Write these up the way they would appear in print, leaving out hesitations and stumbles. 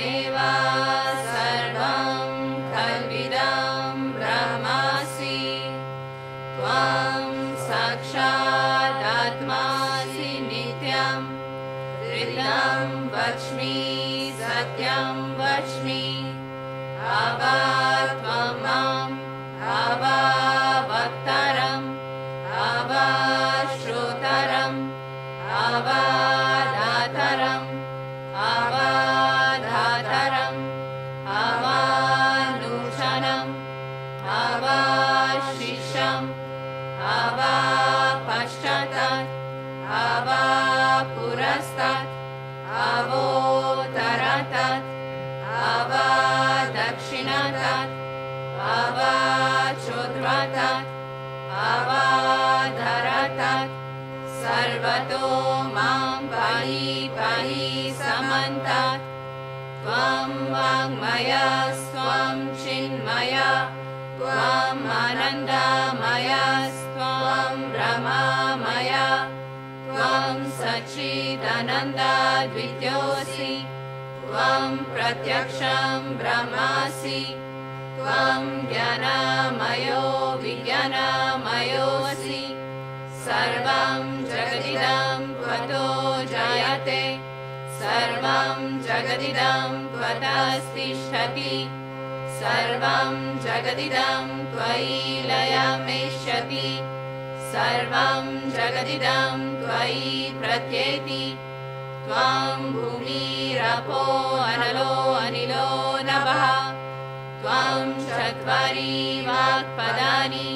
त्वमेव सर्वं कल्विदं ब्रह्मासि त्वं साक्षादात्मासि नित्यं ऋतं वच्मि सत्यं वच्मि त्वं माम् वक्तारम् श्रोतारम् दातारम् धातारम् नूतनम् शिष्यम् पश्चातात् पुरस्तात् अवोत्तरात् दक्षिणात् चोद्वातात् धरातात् सर्वतो मां पाहि पाहि समन्तात् त्वं वाङ्मयस्त्वं चिन्मयः त्वम् आनन्दमयस्त्वं ब्रह्ममयः त्वं सच्चिदानन्दद्वितीयोऽसि त्वं प्रत्यक्षं ब्रह्मासि त्वं ज्ञानमयो विज्ञानमयोऽसि सर्वं जगदिदं त्वतो जायते सर्वं जगदिदं त्वतस्तिष्ठति सर्वं जगदिदं त्वयि लयमेष्यति सर्वं जगदिदं त्वयि प्रत्येति त्वं भूमिरपो अनलो अनिलो नभः त्वं चत्वारि वाक्पदानि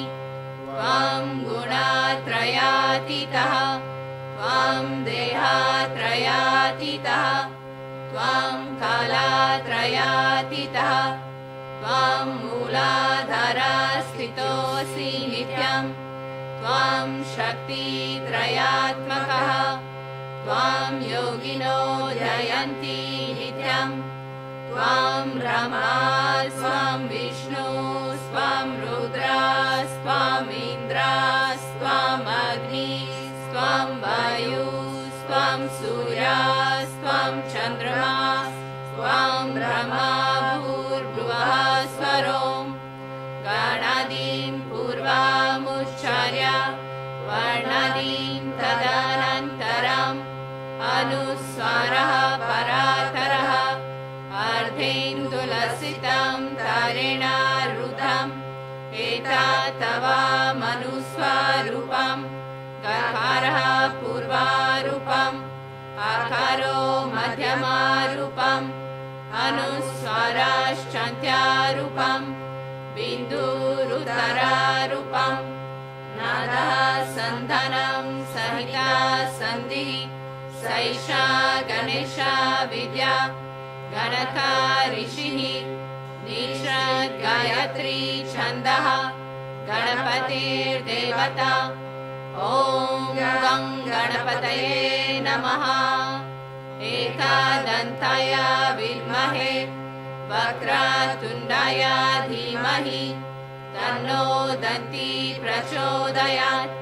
त्वं गुणत्रयातीतः त्वं देहत्रयातीतः त्वं कालत्रयातीतः त्वं मूलाधारस्थितोऽसि नित्यं त्वं शक्तित्रयात्मकः त्वं योगिनो ध्यायन्ति नित्यं त्वं ब्रह्मा स्वं विष्णु स्वं रुद्रा स्वं इन्द्रा स्वं अग्नि स्वं वायु स्वं सूर्य स्वं चन्द्रमा स्वं ब्रह्मा भूर्भुवः स्वरों गणादीं पूर्वमुच्चार्य वर्णादीं तदनन्तरम् अनुस्वारः परातरः अर्धेन्दुलसितं तारेण रुद्धम् एतत् तव मनुस्वरूपम् गकारः पूर्वरूपम् आकारो मध्यमरूपम् अनुस्वाराश्चान्त्यरूपम् बिन्दुरुत्तररूपम् नादः सन्धानं सहिता सन्धिः सैषा गणेश विद्या गणका ऋषिः निषद् गायत्री छन्दः गणपतिर्देवता ॐ गं गणपतये नमः एकदन्ताय विद्महे वक्रतुण्डाय धीमहि तन्नो दन्ती प्रचोदयात्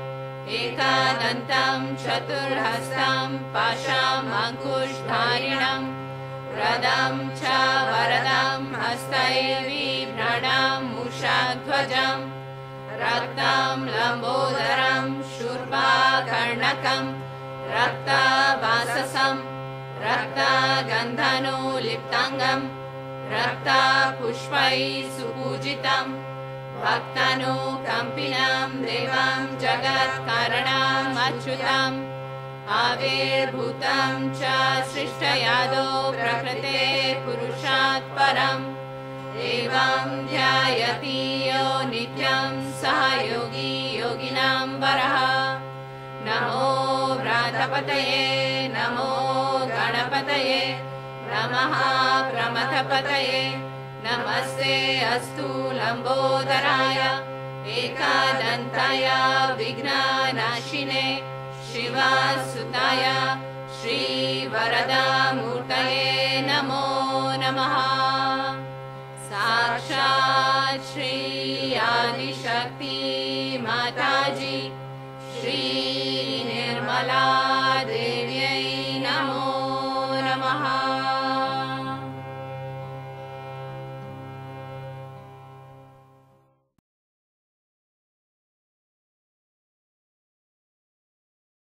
एकदन्तं चतुर्हस्तं पाशमङ्कुशधारिणं रदं च वरदं हस्तैर्बिभ्रणं मूषध्वजं रक्तं लम्बोदरं शूर्पकर्णकं रक्तवाससं रक्तगन्धनुलिप्ताङ्गं रक्तपुष्पैः सुपूजितं भक्तानुकम्पिनं देवं जगत्कारणम् अच्युतम् आविर्भूतं च सृष्टयादो प्रकृते पुरुषात् परम् एवं ध्यायति यो नित्यं सः योगी योगिनां वरः नमो व्रातपतये नमो गणपतये नमः प्रमथपतये नमस्ते अस्तु लम्बोदराय एकदन्ताय विघ्ननाशिने शिवसुताय श्रीवरदामूर्तये नमो नमः।